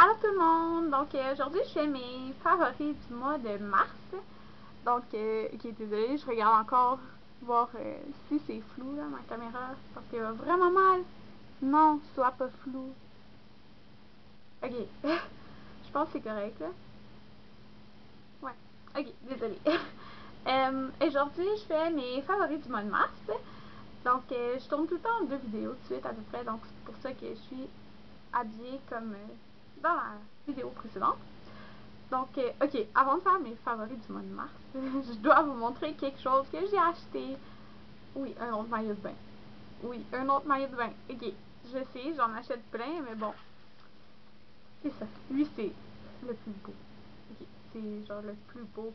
Allô tout le monde! Donc aujourd'hui je fais mes favoris du mois de mars. Donc ok, désolée, je regarde encore voir si c'est flou là ma caméra parce qu'elle va vraiment mal. Non, soit pas flou. Ok, je pense que c'est correct là. Ouais, ok, désolée. Aujourd'hui je fais mes favoris du mois de mars. Donc je tourne tout le temps 2 vidéos de suite à peu près, donc c'est pour ça que je suis habillée comme dans la vidéo précédente. Donc, ok, avant de faire mes favoris du mois de mars, je dois vous montrer quelque chose que j'ai acheté. Oui, un autre maillot de bain. Oui, un autre maillot de bain. Ok, je sais, j'en achète plein, mais bon, c'est ça. Lui, c'est le plus beau. Ok, c'est genre le plus beau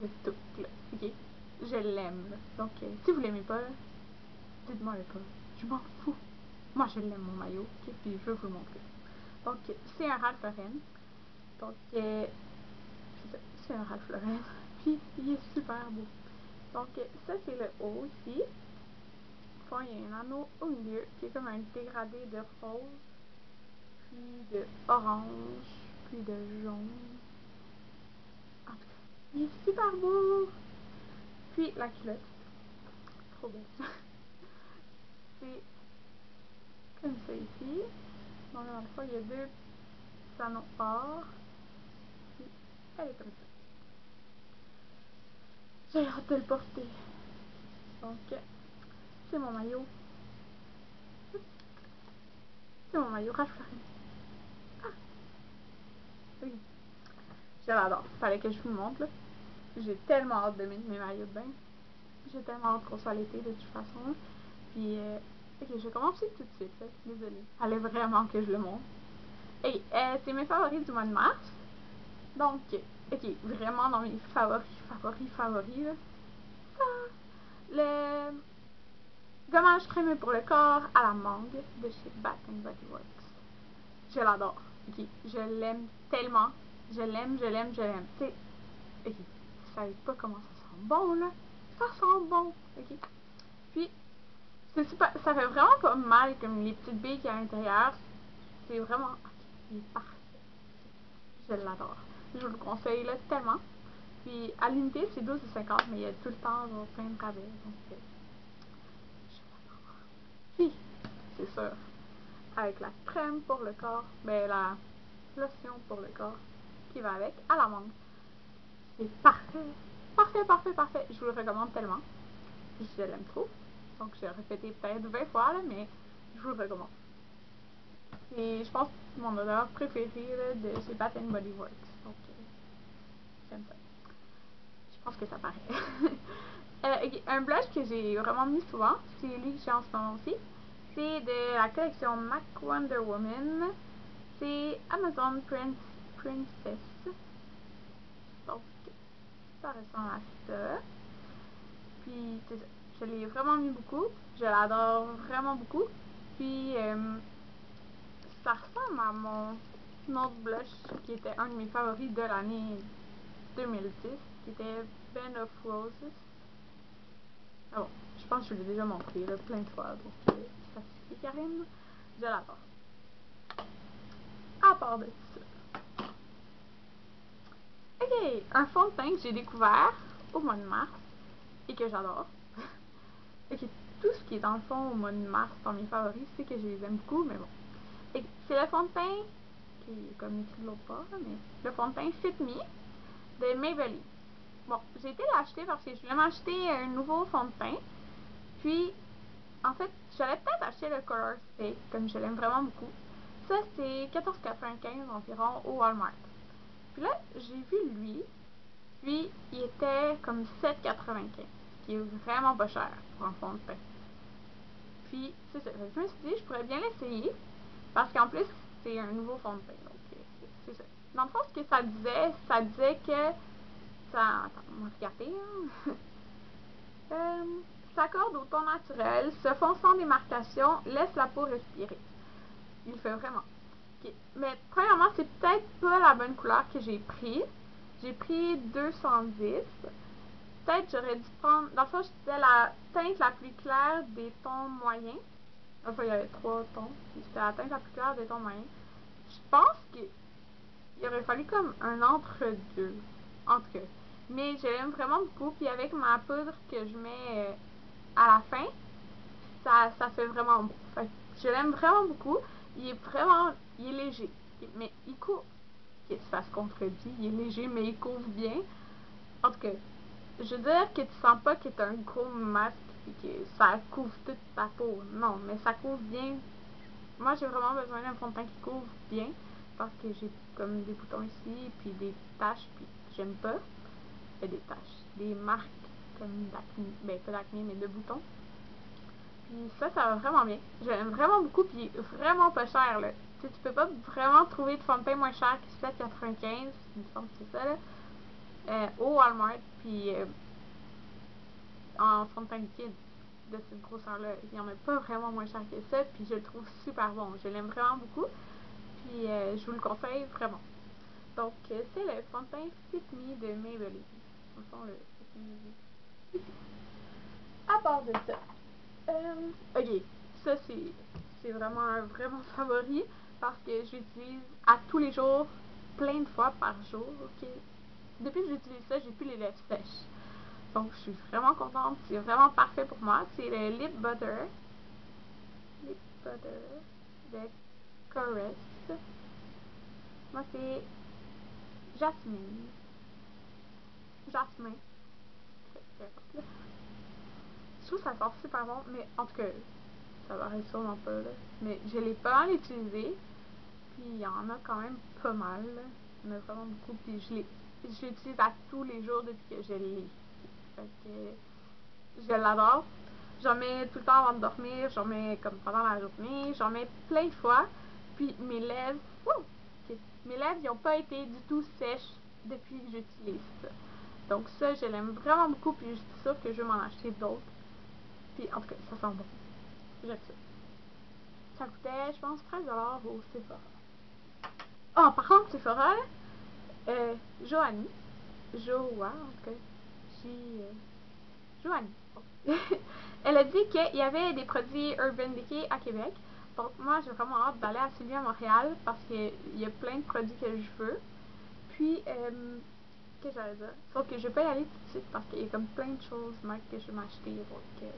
de tout, là. Ok, je l'aime, là. Donc, si vous l'aimez pas, là, dites-moi le pas. Je m'en fous. Moi, je l'aime, mon maillot, ok, puis je vais vous le montrer. Donc, c'est un Ralph Lauren. Donc, c'est un Ralph Lauren. Puis, il est super beau. Donc, ça, c'est le haut ici. Enfin, il y a un anneau au milieu qui est comme un dégradé de rose, puis de orange, puis de jaune. En tout cas, il est super beau. Puis, la culotte. Trop belle. C'est comme ça ici. Donc, dans le fond, il y a deux anneaux or. Puis, elle est comme ça. J'ai hâte de le porter. Donc, c'est mon maillot. C'est mon maillot Ralph Lauren. Ah, oui. Je l'adore. Fallait que je vous le montre, là. J'ai tellement hâte de mettre mes maillots de bain. J'ai tellement hâte qu'on soit l'été, de toute façon. Puis, ok, je vais commencer tout de suite, là. Désolée. Fallait vraiment que je le montre. Et c'est mes favoris du mois de mars. Donc, ok, vraiment dans mes favoris, là. Ah, le gommage crémeux pour le corps à la mangue de chez Bath Body Works. Je l'adore. Ok, je l'aime tellement. Je l'aime. Tu sais, ok, vous savez pas comment ça sent bon, là. Ça sent bon. Ok. Puis, c'est super, ça fait vraiment pas mal comme les petites billes qu'il y a à l'intérieur. C'est vraiment, ok, il est parfait. Je l'adore. Je vous le conseille, là, tellement. Puis, à l'unité, c'est 12,50, mais il y a tout le temps, genre, plein de rabais. Donc, je l'adore. Puis, c'est sûr, avec la crème pour le corps, ben, la lotion pour le corps qui va avec, à la mangue. C'est parfait. Parfait. Je vous le recommande tellement. Je l'aime trop. Donc, j'ai répété peut-être 20 fois, là, mais je vous le recommande. C'est, je pense, mon odeur préférée là, de chez Bath Body Works. Donc, j'aime ça. Je pense que ça paraît. Un blush que j'ai vraiment mis souvent, c'est lui que j'ai en ce moment aussi. C'est de la collection MAC Wonder Woman. C'est Amazon Princess. Donc, ça ressemble à ça. Puis, je l'ai vraiment mis beaucoup. Je l'adore vraiment beaucoup. Puis, ça ressemble à mon autre blush qui était un de mes favoris de l'année 2010, qui était Band of Roses. Ah bon, je pense que je l'ai déjà montré là, plein de fois, donc ça suffit, Karine. Je l'adore. À part de ça. Ok, un fond de teint que j'ai découvert au mois de mars et que j'adore. Ok, tout ce qui est dans le fond au mois de mars dans mes favoris, c'est que je les aime beaucoup, mais bon. C'est le fond de teint qui est comme écrit de l'autre part, mais le fond de teint Fit Me de Maybelline. Bon, j'ai été l'acheter parce que je voulais m'acheter un nouveau fond de teint. Puis, en fait, j'allais peut-être acheter le Color Stay, comme je l'aime vraiment beaucoup. Ça, c'est 14,95 environ au Walmart. Puis là, j'ai vu lui, puis il était comme 7,95, ce qui est vraiment pas cher pour un fond de teint. Puis, c'est ça. Je me suis dit, je pourrais bien l'essayer, parce qu'en plus, c'est un nouveau fond de teint. Donc, c'est ça. Dans le fond, ce que ça disait que ça. Attends, on va regarder. Hein. S'accorde au ton naturel, se fond sans démarcation, laisse la peau respirer. Il fait vraiment. Okay. Mais premièrement, c'est peut-être pas la bonne couleur que j'ai pris. J'ai pris 210. Peut-être j'aurais dû prendre. Dans le fond, c'était la teinte la plus claire des tons moyens. Enfin, il y avait 3 tons. C'était la teinte la plus claire des tons moyens. Je pense qu'il aurait fallu comme un entre-deux. En tout cas. Mais je l'aime vraiment beaucoup. Puis avec ma poudre que je mets à la fin, ça fait vraiment beau. Fait que je l'aime vraiment beaucoup. Il est léger. Mais il couvre. Ça se contredit. Il est léger, mais il couvre bien. En tout cas, je veux dire que tu sens pas que tu as un gros masque et que ça couvre toute ta peau. Non, mais ça couvre bien. Moi, j'ai vraiment besoin d'un fond de teint qui couvre bien parce que j'ai comme des boutons ici, puis des taches, puis j'aime pas. Des taches, des marques comme d'acné, ben pas d'acné, mais de boutons. Puis ça va vraiment bien. J'aime vraiment beaucoup, puis il est vraiment pas cher, là. Tu sais, tu peux pas vraiment trouver de fond de teint moins cher que 7,95, il me semble que c'est ça, là, au Walmart, puis en fond de teint liquide de cette grosseur-là. Il y en a pas vraiment moins cher que ça, puis je le trouve super bon. Je l'aime vraiment beaucoup, puis je vous le conseille vraiment. Donc, c'est le fond de teint Fit Me de Maybelline. Au fond, le Fit Me. À part de ça, ok, ça c'est vraiment un vraiment favori parce que j'utilise à tous les jours, plein de fois par jour. Ok, depuis que j'utilise ça, j'ai plus les lèvres sèches. Donc, je suis vraiment contente. C'est vraiment parfait pour moi. C'est le Lip Butter. Lip Butter de Caress. Moi, c'est Jasmine. Jasmine. Je trouve que ça sent super bon, mais en tout cas, ça paraît sûrement pas, là. Mais je l'ai pas mal utilisé, puis il y en a quand même pas mal, là. Il y en a vraiment beaucoup, puis je l'utilise à tous les jours depuis que je l'ai. Fait que je l'adore. J'en mets tout le temps avant de dormir, j'en mets comme pendant la journée, j'en mets plein de fois, puis mes lèvres, okay, mes lèvres n'ont pas été du tout sèches depuis que j'utilise ça. Donc ça, je l'aime vraiment beaucoup, puis je suis sûre que je vais m'en acheter d'autres. Puis en tout cas, ça sent bon. J'aime ça. Ça coûtait, je pense, 13$ au Sephora. Ah, par contre, Sephora, Joanie, Joa, en tout cas, Joanie. Bon. Elle a dit qu'il y avait des produits Urban Decay à Québec. Donc, moi, j'ai vraiment hâte d'aller à celui à Montréal parce qu'il y a plein de produits que je veux. Puis, qu'est-ce que j'allais dire? Sauf que je vais pas y aller tout de suite parce qu'il y a comme plein de choses même que je vais m'acheter. Donc,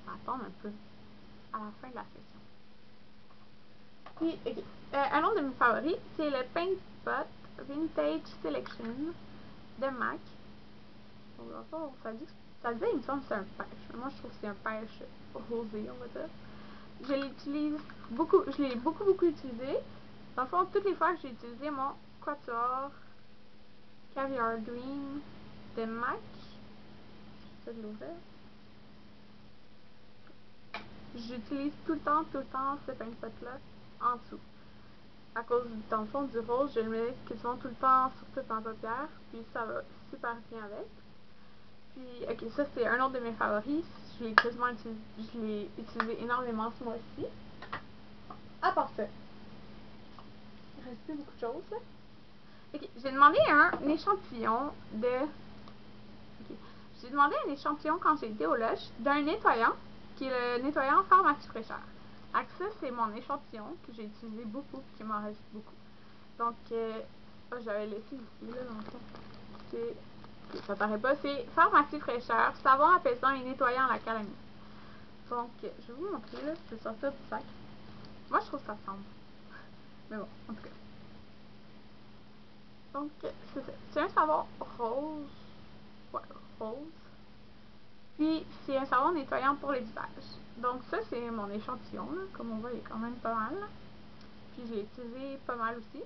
on va attendre un peu à la fin de la session. Puis, okay. Un autre de mes favoris, c'est le Paint Spot Vintage Selection de MAC. Donc, ça dit, il me semble que c'est un pêche. Moi, je trouve que c'est un pêche rosé, on va dire. Je l'utilise beaucoup, je l'ai beaucoup utilisé. Dans le fond, toutes les fois que j'ai utilisé mon Quatuor Caviar Dream de MAC, j'essaie de l'ouvrir. J'utilise tout le temps ce paint spot-là en dessous. À cause, dans le fond, du rose, je le mets quasiment tout le temps sur toute ma paupière, puis ça va super bien avec. Puis, ok, ça c'est un autre de mes favoris. Je l'ai utilisé énormément ce mois-ci. À part ça, il reste plus beaucoup de choses, là. Ok, j'ai demandé un échantillon de... Ok, j'ai demandé un échantillon quand j'ai été au Lush d'un nettoyant, qui est le nettoyant Pharmacie Fraîcheur. Donc ça, c'est mon échantillon que j'ai utilisé beaucoup, qui m'en reste beaucoup. Donc, j'avais laissé ici, là, dans le fond. C'est... ça paraît pas, c'est Pharmacie Fraîcheur, savon apaisant et nettoyant à la calamine. Donc, je vais vous montrer, là, je vais sortir du sac. Moi, je trouve que ça semble. Mais bon, en tout cas. Donc, c'est ça. C'est un savon rose. Ouais, rose. Puis, c'est un savon nettoyant pour les visages. Donc, ça, c'est mon échantillon, là. Comme on voit, il est quand même pas mal, là. Puis, je l'ai utilisé pas mal aussi.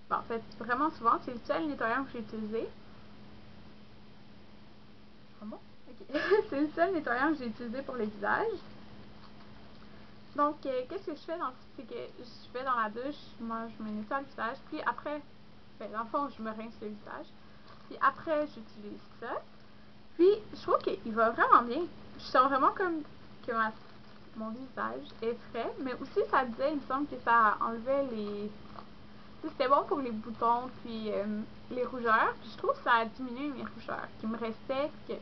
Bon, en fait, vraiment souvent, c'est le seul nettoyant que j'ai utilisé. Ah bon? Ok. C'est le seul nettoyant que j'ai utilisé pour les visages. Donc, qu'est-ce que je fais c'est que je vais dans la douche, moi, je me nettoie le visage, puis après, ben, dans le fond, je me rince le visage. Puis après, j'utilise ça. Puis, je trouve qu'il va vraiment bien. Je sens vraiment comme que mon visage est frais, mais aussi, ça disait, il me semble que ça enlevait les... C'était bon pour les boutons, puis les rougeurs. Puis je trouve que ça a diminué mes rougeurs qui me restaient, que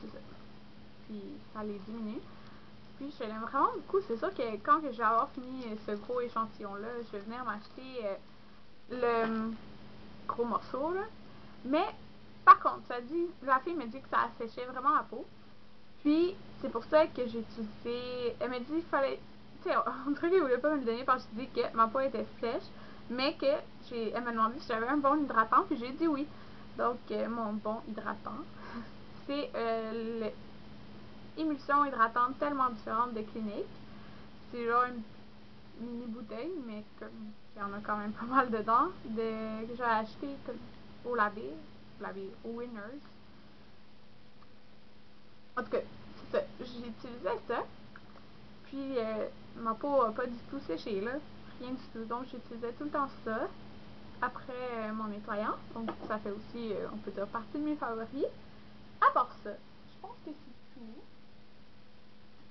c'est ça. Puis ça les diminue. Puis je l'aime vraiment beaucoup. C'est sûr que quand que je vais avoir fini ce gros échantillon-là, je vais venir m'acheter le gros morceau, là. Mais, par contre, la fille me dit que ça asséchait vraiment la peau. Puis, c'est pour ça que j'ai utilisé... Elle m'a dit qu'il fallait... Tu sais, on dirait qu'elle voulait pas me le donner parce que je dis que ma peau était sèche. Mais que elle m'a demandé si j'avais un bon hydratant. Puis j'ai dit oui. Donc, mon bon hydratant, c'est l'émulsion hydratante tellement différente de Clinique. C'est genre une mini bouteille, mais comme il y en a quand même pas mal dedans, que j'ai acheté au labé, au Winners. En tout cas, c'est ça. J'utilisais ça, puis ma peau a pas du tout séché, là. Rien du tout. Donc j'utilisais tout le temps ça après mon nettoyant. Donc ça fait aussi, on peut dire, partie de mes favoris. À part ça, je pense que c'est tout.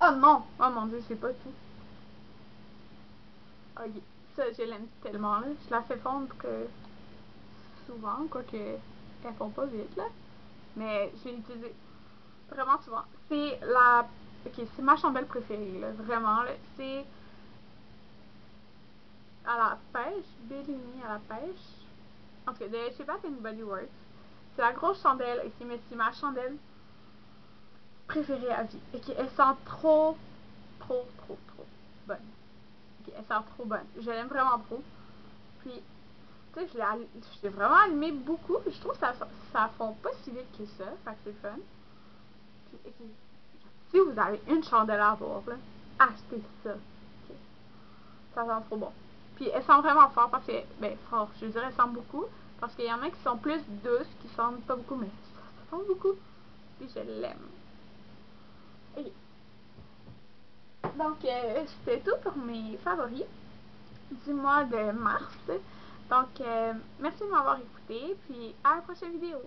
Oh non! Oh mon dieu, c'est pas tout. Ok, ça, je l'aime tellement, là. Je la fais fondre souvent, quoique elles font pas vite, là. Mais je l'ai utilisée vraiment souvent. C'est la... Ok, c'est ma chandelle préférée, là. Vraiment, là. C'est à la pêche, Bellini à la pêche. En tout cas, de chez Bath Body Works. C'est la grosse chandelle, ok, mais c'est ma chandelle préférée à vie. Ok, elle sent trop, trop, trop, trop bonne. Ok, elle sent trop bonne. Je l'aime vraiment trop. Puis, tu sais, je l'ai vraiment allumé beaucoup. Je trouve que ça fond pas si vite que ça. Fait que c'est fun. Puis, okay, si vous avez une chandelle à avoir, là, achetez ça. Okay. Ça sent trop bon. Puis elle sent vraiment fort parce que, ben fort, je dirais elle sent beaucoup. Parce qu'il y en a qui sont plus douces, qui sentent pas beaucoup, mais ça sent beaucoup. Puis je l'aime. Okay. Donc, c'était tout pour mes favoris du mois de mars. Donc, merci de m'avoir écouté, puis à la prochaine vidéo.